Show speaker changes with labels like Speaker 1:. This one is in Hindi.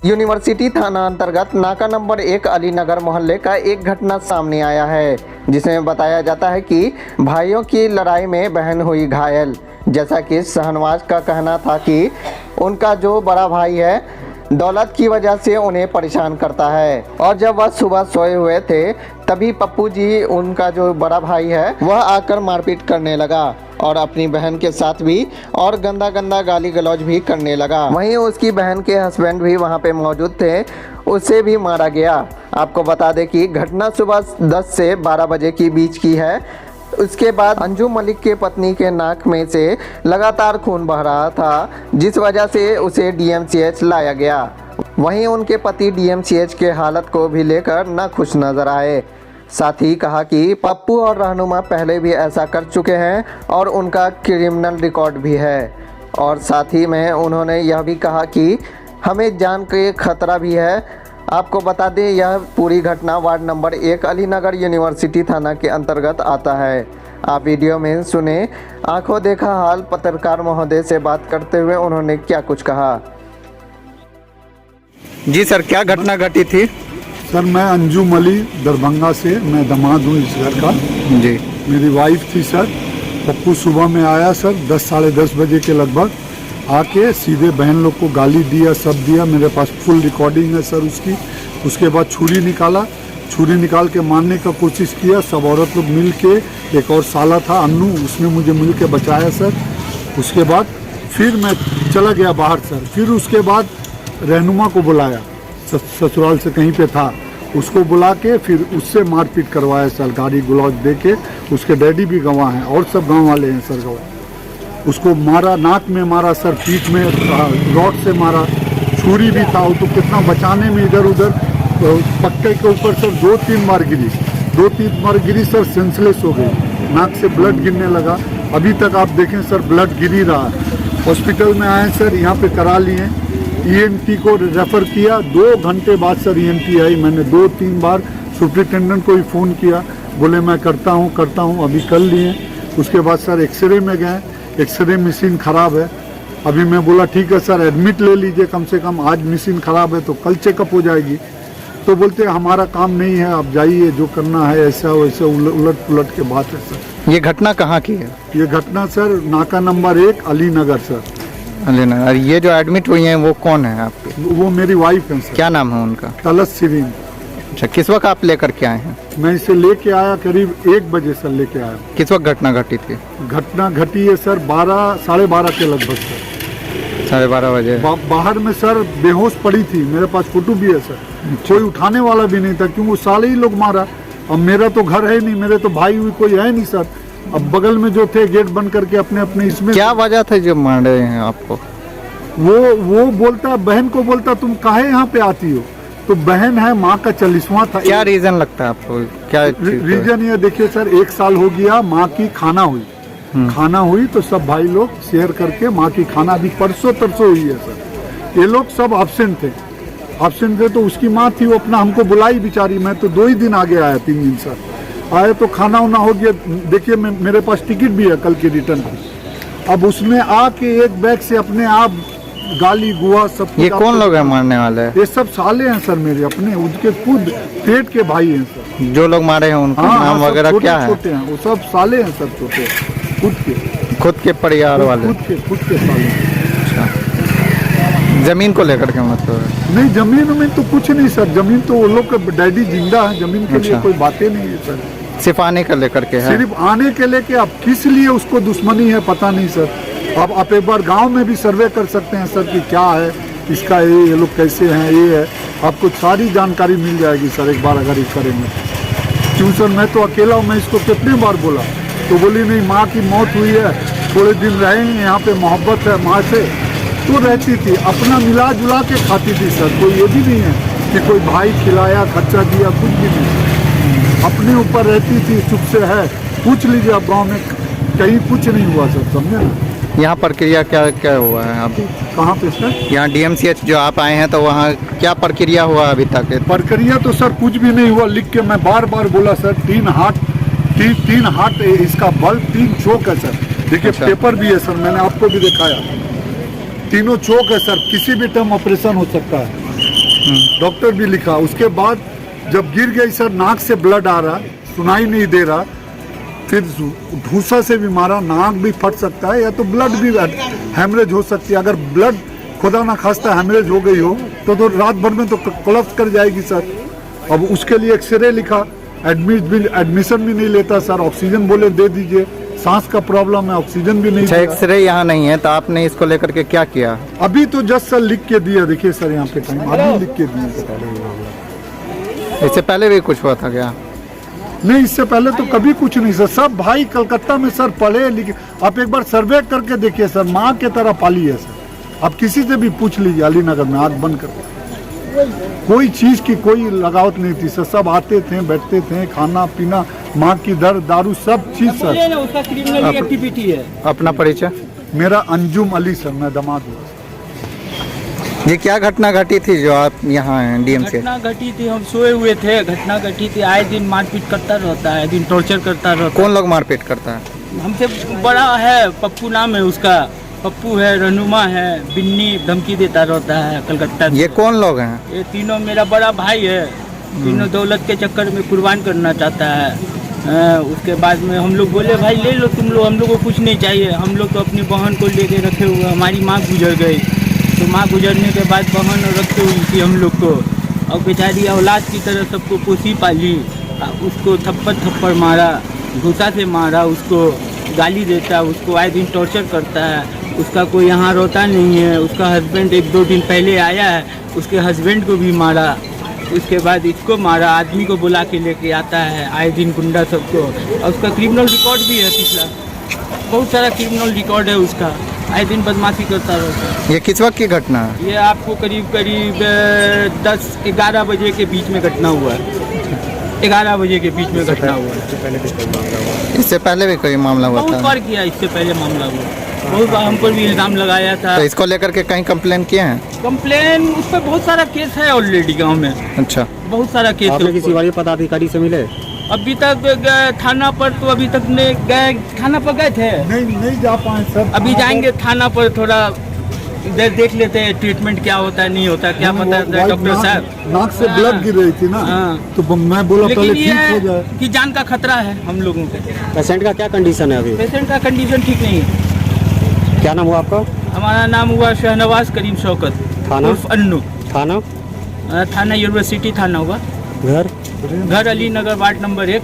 Speaker 1: यूनिवर्सिटी थाना अंतर्गत नाका नंबर 1 अलीनगर मोहल्ले का एक घटना सामने आया है, जिसमें बताया जाता है कि भाइयों की लड़ाई में बहन हुई घायल। जैसा कि शहनवाज का कहना था कि उनका जो बड़ा भाई है दौलत की वजह से उन्हें परेशान करता है, और जब वह सुबह सोए हुए थे तभी पप्पू जी, उनका जो बड़ा भाई है, वह आकर मारपीट करने लगा और अपनी बहन के साथ भी और गंदा गंदा गाली गलौज भी करने लगा। वहीं उसकी बहन के हस्बैंड भी वहां पे मौजूद थे, उसे भी मारा गया। आपको बता दें कि घटना सुबह 10 से 12 बजे के बीच की है। उसके बाद अंजू मलिक के पत्नी के नाक में से लगातार खून बह रहा था, जिस वजह से उसे डीएमसीएच लाया गया। वहीं उनके पति डीएमसीएच के हालत को भी लेकर न खुश नजर आए। साथ ही कहा कि पप्पू और रहनुमा पहले भी ऐसा कर चुके हैं और उनका क्रिमिनल रिकॉर्ड भी है। और साथ ही में उन्होंने यह भी कहा कि हमें जान के खतरा भी है। आपको बता दें, यह पूरी घटना वार्ड नंबर 1 अलीनगर यूनिवर्सिटी थाना के अंतर्गत आता है। आप वीडियो में सुने आंखों देखा हाल पत्रकार महोदय से बात करते हुए उन्होंने क्या कुछ कहा।
Speaker 2: जी सर, क्या घटना घटी थी?
Speaker 3: सर, मैं अंजू मली दरभंगा से, मैं दामाद हूँ इस घर का।
Speaker 2: जी,
Speaker 3: मेरी वाइफ थी सर। पप्पू सुबह में आया सर 10 साढ़े 10 बजे के लगभग, आके सीधे बहन लोग को गाली दिया, सब दिया। मेरे पास फुल रिकॉर्डिंग है सर उसकी। उसके बाद छुरी निकाला, छुरी निकाल के मारने का कोशिश किया। सब औरत लोग मिल के, एक और साला था अन्नू, उसने मुझे मिल के बचाया सर। उसके बाद फिर मैं चला गया बाहर सर। फिर उसके बाद रहनुमा को बुलाया, ससुराल से कहीं पे था, उसको बुला के फिर उससे मारपीट करवाया सर, गाड़ी गुलौज दे के। उसके डैडी भी गवाह हैं और सब गांव वाले हैं सर गवाह। उसको मारा, नाक में मारा सर, पीठ में रॉड से मारा, छुरी भी था। वो तो कितना बचाने में इधर उधर पक्के के ऊपर सर 2-3 बार गिरी, 2-3 बार गिरी सर, सेंसलेस हो गई, नाक से ब्लड गिरने लगा। अभी तक आप देखें सर ब्लड गिर ही रहा है। हॉस्पिटल में आए सर, यहाँ पे करा लिए, ईएनटी को रेफर किया। 2 घंटे बाद सर ईएनटी आई। मैंने 2-3 बार सुप्रिंटेंडेंट को भी फ़ोन किया, बोले मैं करता हूँ, अभी कर लिए। उसके बाद सर एक्सरे में गए, एक्सरे मशीन ख़राब है। अभी मैं बोला ठीक है सर, एडमिट ले लीजिए, कम से कम आज मशीन ख़राब है तो कल चेकअप हो जाएगी। तो बोलते हमारा काम नहीं है, आप जाइए, जो करना है ऐसा वैसे उलट पुलट के बात है सर।
Speaker 2: ये घटना कहाँ की है?
Speaker 3: ये घटना सर नाका नंबर 1 अलीनगर सर।
Speaker 2: अलीनगर। ये जो एडमिट हुई हैं वो कौन है आपकी?
Speaker 3: वो मेरी वाइफ है सर।
Speaker 2: क्या नाम है उनका?
Speaker 3: तलत सिरीन।
Speaker 2: अच्छा, किस वक्त आप लेकर के आए हैं?
Speaker 3: मैं इसे लेके आया करीब 1 बजे सर, लेके आया।
Speaker 2: किस वक्त घटना घटी थी?
Speaker 3: घटना घटी है सर 12 साढ़े 12 के लगभग सर।
Speaker 2: 12:30 बजे।
Speaker 3: बाहर में सर बेहोश पड़ी थी, मेरे पास फोटो भी है सर। कोई उठाने वाला भी नहीं था, क्योंकि साले ही लोग मारा। अब मेरा तो घर है नहीं, मेरे तो भाई हुई कोई है नहीं सर। अब बगल में जो थे गेट बंद करके अपने अपने इसमें।
Speaker 2: क्या वजह था जो मार रहे हैं आपको?
Speaker 3: वो बोलता, बहन को बोलता तुम काहे यहाँ पे आती हो, तो बहन है, माँ का 40वां था।
Speaker 2: क्या रीजन लगता है आपको? क्या
Speaker 3: रीजन ये देखिए सर, 1 साल हो गया माँ की खाना हुई तो सब भाई लोग शेयर करके माँ की खाना अभी परसों तरसों हुई है सर। ये लोग सब एब्सेंट थे तो उसकी माँ थी, वो अपना हमको बुलाई बेचारी। मैं तो 2 ही दिन आगे आया, 3 दिन सर आए तो खाना उना हो गया। देखिए मेरे पास टिकट भी है कल की रिटर्न की। अब उसमें आके एक बैग से अपने आप गाली गुआ सब।
Speaker 2: ये कौन लोग हैं मारने वाले?
Speaker 3: ये सब साले हैं सर मेरे अपने, उनके खुद पेट के भाई हैं सर।
Speaker 2: जो लोग मारे हैं उनका नाम वगैरह क्या है?
Speaker 3: छोटे हैं वो सब, साले हैं सर, छोटे खुद के
Speaker 2: परिवार वाले,
Speaker 3: खुद के साले।
Speaker 2: जमीन को लेकर के मतलब?
Speaker 3: नहीं, जमीन तो कुछ नहीं सर। जमीन तो वो लोग का डैडी जिंदा है, जमीन के लिए कोई बातें नहीं है सर।
Speaker 2: सिर्फ आने का लेकर के है? सिर्फ
Speaker 3: आने के लेके। अब किस लिए उसको दुश्मनी है पता नहीं सर। अब आप एक बार गांव में भी सर्वे कर सकते हैं सर कि क्या है इसका, ये लोग कैसे हैं, ये है, आपको सारी जानकारी मिल जाएगी सर एक बार अगर ये करेंगे। क्यों सर, मैं तो अकेला हूँ, मैं इसको कितने बार बोला तो बोली नहीं, माँ की मौत हुई है, थोड़े दिन रहेंगे यहाँ पे, मोहब्बत है माँ से, तो रहती थी, अपना मिला जुला के खाती थी सर। कोई ये भी नहीं है कि कोई भाई खिलाया, खर्चा दिया, कुछ भी नहीं। अपने ऊपर रहती थी, चुप से है। पूछ लीजिए आप गाँव में, कहीं कुछ नहीं हुआ सर, समझे ना।
Speaker 2: यहाँ प्रक्रिया क्या हुआ है अभी?
Speaker 3: कहाँ पे सर?
Speaker 2: यहाँ डीएमसीएच जो आप आए हैं तो वहाँ क्या प्रक्रिया हुआ अभी तक?
Speaker 3: प्रक्रिया तो सर कुछ भी नहीं हुआ। लिख के मैं बार बोला सर, 3 हाथ इसका बल्ब, 3 चोक है सर। देखिए अच्छा। पेपर भी है सर, मैंने आपको भी दिखाया। तीनों चोक है सर, किसी भी टाइम ऑपरेशन हो सकता है। डॉक्टर भी लिखा। उसके बाद जब गिर गई सर, नाक से ब्लड आ रहा, सुनाई नहीं दे रहा, फिर ढूंसा से भी मारा, नाक भी फट सकता है या तो ब्लड भी हेमरेज हो सकती है। अगर ब्लड खुदा ना खास्ता हेमरेज हो गई हो तो रात भर में तो कोलैप्स कर जाएगी सर। अब उसके लिए एक्सरे लिखा, एडमिशन भी नहीं लेता सर, ऑक्सीजन बोले दे दीजिए, सांस का प्रॉब्लम है, ऑक्सीजन भी नहीं
Speaker 2: अच्छा,
Speaker 3: दिया।
Speaker 2: एक्सरे यहाँ नहीं है तो आपने इसको लेकर के क्या किया?
Speaker 3: अभी तो जस्ट सर लिख के दिया, देखिए सर यहाँ पे टाइम अभी लिख के दिया।
Speaker 2: इससे पहले भी कुछ हुआ था क्या?
Speaker 3: नहीं, इससे पहले तो कभी कुछ नहीं सर। सब भाई कलकत्ता में सर पढ़े लिखे, आप एक बार सर्वे करके देखिए सर, माँ के तरह पाली है सर। आप किसी से भी पूछ लीजिए अलीनगर में, आँख बंद करके, कोई चीज की कोई लगावट नहीं थी सर। सब आते थे, बैठते थे, खाना पीना, माँ की दर दारू सब चीज सर।
Speaker 4: उसका क्रिमिनल एक्टिविटी है।
Speaker 2: अपना परिचय?
Speaker 3: मेरा अंजुम अली सर, मैं दामाद हूँ।
Speaker 2: ये क्या घटना घटी थी जो आप यहाँ हैं डीएमसी?
Speaker 4: घटना घटी थी, हम सोए हुए थे, घटना घटी थी। आए दिन मारपीट करता रहता है, दिन टॉर्चर करता रहता है।
Speaker 2: कौन लोग मारपीट करता है?
Speaker 4: हमसे बड़ा है, पप्पू नाम है उसका, पप्पू है, रहनुमा है, बिन्नी धमकी देता रहता है कलकत्ता से।
Speaker 2: ये कौन लोग हैं?
Speaker 4: ये तीनों मेरा बड़ा भाई है, तीनों दौलत के चक्कर में कुर्बान करना चाहता है। उसके बाद में हम लोग बोले भाई ले लो तुम लोग, हम लोग को कुछ नहीं चाहिए, हम लोग तो अपनी बहन को लेके रखे हुए, हमारी माँ गुजर गई, तो माँ गुजरने के बाद बहन रखे हुई थी हम लोग को, और बेचारी औलाद की तरह सबको पोसी पाली। उसको थप्पड़ मारा, घूसा से मारा, उसको गाली देता, उसको आए दिन टॉर्चर करता है। उसका कोई यहाँ रोता नहीं है। उसका हस्बैंड 1-2 दिन पहले आया है, उसके हस्बैंड को भी मारा, उसके बाद इसको मारा, आदमी को बुला के लेके आता है आए दिन गुंडा सबको। और उसका क्रिमिनल रिकॉर्ड भी है पिछला, बहुत सारा क्रिमिनल रिकॉर्ड है उसका, आए दिन बदमाशी करता रहता है।
Speaker 2: ये किस वक्त की घटना है?
Speaker 4: ये आपको करीब 10-11 बजे के बीच में घटना हुआ है, 11 बजे के बीच में घटना हुआ है।
Speaker 2: इससे पहले भी कोई मामला हुआ
Speaker 4: बहुत
Speaker 2: था?
Speaker 4: बार किया, इससे पहले मामला हुआ, बहुत बार हम पर भी इल्ज़ाम लगाया था।
Speaker 2: तो इसको लेकर के कहीं कंप्लेन किए हैं?
Speaker 4: कंप्लेन उस पर बहुत सारा केस है ऑलरेडी गांव में,
Speaker 2: अच्छा,
Speaker 4: बहुत सारा केस
Speaker 5: आपने
Speaker 4: है।
Speaker 5: किसी वाली पदाधिकारी से मिले?
Speaker 4: अभी तक गए थाना पर, तो अभी तक नहीं गए, थाना पर गए थे,
Speaker 3: नहीं जा पाए सर।
Speaker 4: अभी जाएंगे थाना पर, थोड़ा देख लेते हैं ट्रीटमेंट क्या होता है नहीं होता, क्या पता है डॉक्टर साहब।
Speaker 3: नाक से ब्लड गिर रही थी ना,
Speaker 4: हाँ।
Speaker 3: तो मैं बोला पहले
Speaker 4: लेकिन ये
Speaker 3: ठीक हो जाए।
Speaker 4: है कि जान का खतरा है हम लोगों के।
Speaker 5: पेशेंट का क्या कंडीशन है अभी?
Speaker 4: पेशेंट का कंडीशन ठीक नहीं है।
Speaker 5: क्या नाम हुआ आपका?
Speaker 4: हमारा नाम हुआ शहनवाज करीम शौकत,
Speaker 5: थाना?
Speaker 4: उर्फ अन्नू।
Speaker 5: थाना?
Speaker 4: थाना यूनिवर्सिटी थाना हुआ।
Speaker 5: घर?
Speaker 4: घर अली नगर, वार्ड नंबर 1।